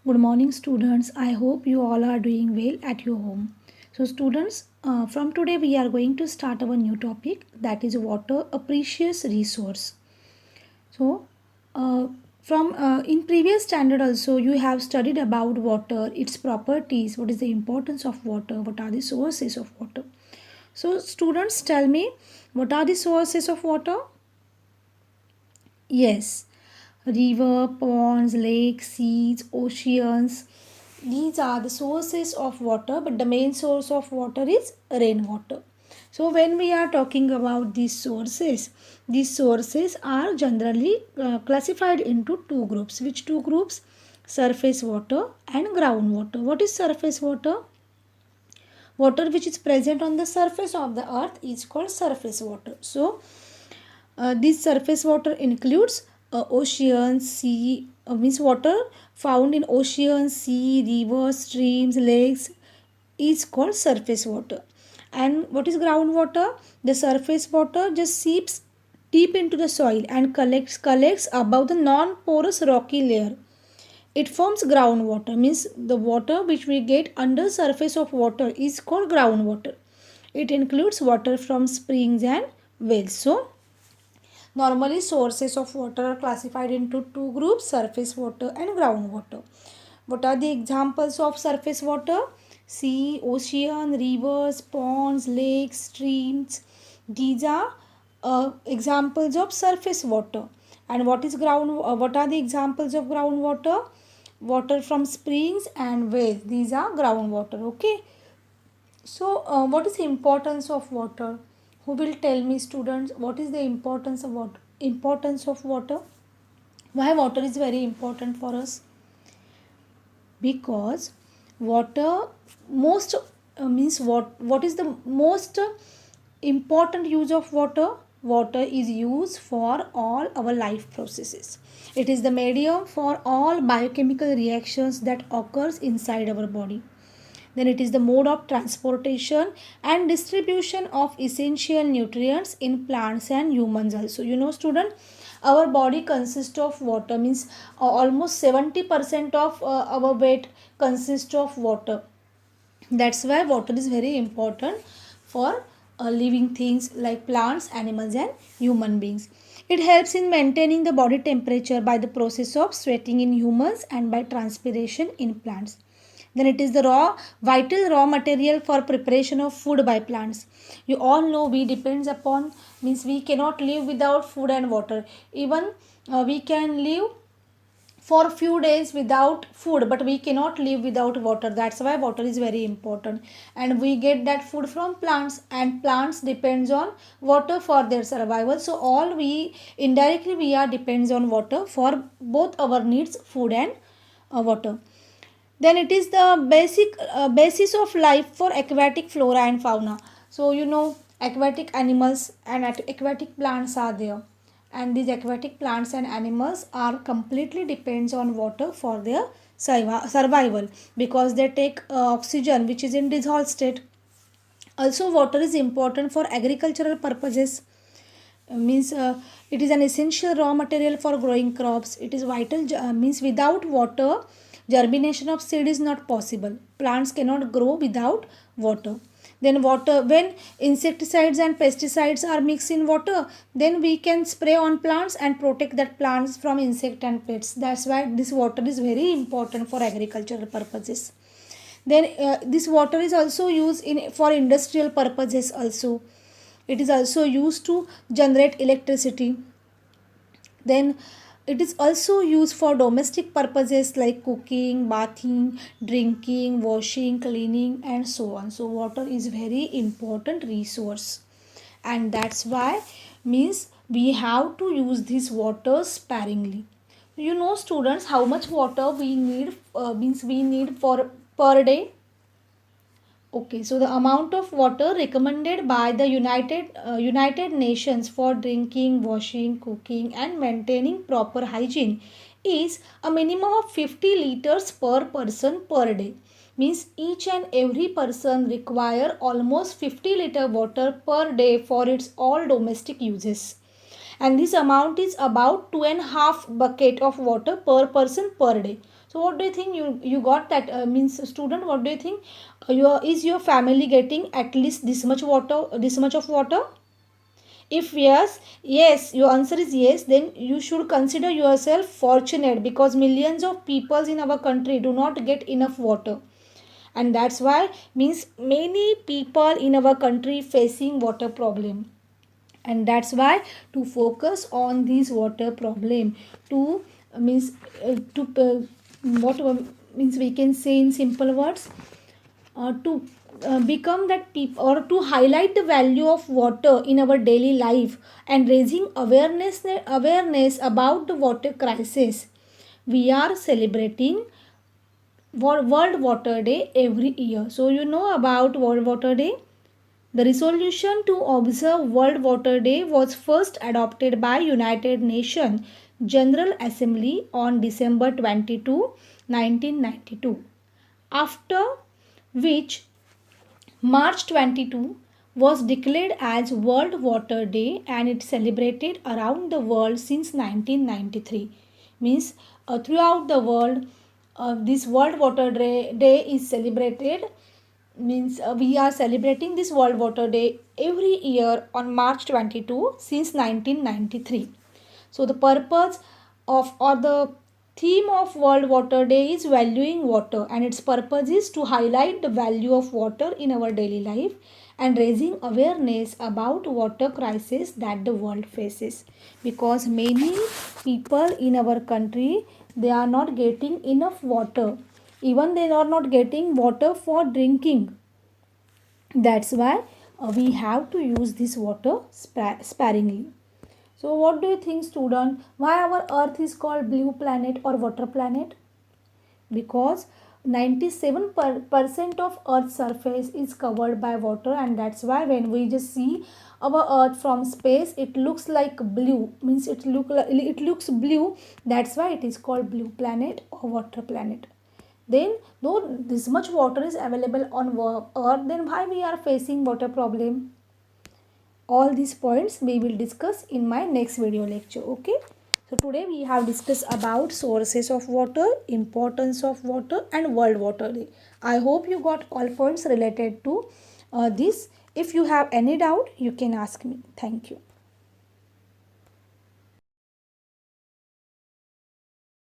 Good morning, students. I hope you all are doing well at your home. So, students, from today we are going to start our new topic, that is water, a precious resource. So, from in previous standard also you have studied about water, its properties, what is the importance of water, what are the sources of water. So, students, tell me, what are the sources of water? Yes, river, ponds, lakes, seas, oceans. These are the sources of water, but the main source of water is rainwater. So when we are talking about these sources are generally classified into two groups. Which two groups? Surface water and groundwater. What is surface water? Water which is present on the surface of the earth is called surface water. So this surface water includes oceans, sea, means water found in oceans, sea, rivers, streams, lakes is called surface water. And what is groundwater? The surface water just seeps deep into the soil and collects above the non-porous rocky layer. It forms groundwater, means the water which we get under surface of water is called groundwater. It includes water from springs and wells. So normally, sources of water are classified into two groups, surface water and groundwater. What are the examples of surface water? Sea, ocean, rivers, ponds, lakes, streams. These are examples of surface water. And what are the examples of groundwater? Water from springs and wells. These are groundwater. Okay. So, what is the importance of water? Who will tell me, students, what is the importance of water? Importance of water? Why water is very important for us? Because water most means what is the most important use of water? Water is used for all our life processes. It is the medium for all biochemical reactions that occurs inside our body. Then it is the mode of transportation and distribution of essential nutrients in plants and humans also. Student, our body consists of water, means almost 70% of our weight consists of water. That's why water is very important for living things like plants, animals and human beings. It helps in maintaining the body temperature by the process of sweating in humans and by transpiration in plants. Then it is the vital raw material for preparation of food by plants. You all know we depends upon, means we cannot live without food and water. Even we can live for a few days without food, but we cannot live without water. That's why water is very important, and we get that food from plants, and plants depends on water for their survival. So all we indirectly we are depends on water for both our needs, food and water. Then it is the basis of life for aquatic flora and fauna. So aquatic animals and aquatic plants are there, and these aquatic plants and animals are completely depends on water for their survival, because they take oxygen which is in dissolved state. Also water is important for agricultural purposes. Means it is an essential raw material for growing crops. It is vital, means without water germination of seed is not possible. Plants cannot grow without water. Then water, when insecticides and pesticides are mixed in water, then we can spray on plants and protect that plants from insect and pests. That's why this water is very important for agricultural purposes. Then this water is also used in for industrial purposes also. It is also used to generate electricity. Then it is also used for domestic purposes like cooking, bathing, drinking, washing, cleaning and so on. So water is very important resource, and that's why means we have to use this water sparingly. Students, how much water we need, means we need for per day? Okay, so the amount of water recommended by the United Nations for drinking, washing, cooking, and maintaining proper hygiene is a minimum of 50 liters per person per day. Means each and every person require almost 50 liter water per day for its all domestic uses. and this amount is about 2.5 bucket of water per person per day. So what do you think? You got that? Means student, what do you think? Your family getting at least this much water, this much of water? If yes, yes, your answer is yes, then you should consider yourself fortunate, because millions of people in our country do not get enough water. And that's why, means many people in our country facing water problem. And that's why to focus on this water problem, to means to what means we can say in simple words, to become that people, or to highlight the value of water in our daily life and raising awareness about the water crisis. We are celebrating World Water Day every year. So you know about World Water Day. The resolution to observe World Water Day was first adopted by United Nations General Assembly on December 22, 1992. After which March 22 was declared as World Water Day, and it's celebrated around the world since 1993. Means throughout the world, this World Water Day is celebrated. Means we are celebrating this World Water Day every year on March 22 since 1993. So the purpose of, or the theme of World Water Day is valuing water, and its purpose is to highlight the value of water in our daily life and raising awareness about water crisis that the world faces, because many people in our country, they are not getting enough water, even they are not getting water for drinking. That's why we have to use this water sparingly. So what do you think, student? Why our earth is called blue planet or water planet? Because 97% of earth's surface is covered by water, and that's why when we just see our earth from space, it looks like blue, means it looks blue. That's why it is called blue planet or water planet. Then though this much water is available on earth, then why we are facing water problem? All these points we will discuss in my next video lecture. Okay, so today we have discussed about sources of water, importance of water, and World Water Day. I hope you got all points related to this. If you have any doubt, you can ask me. Thank you.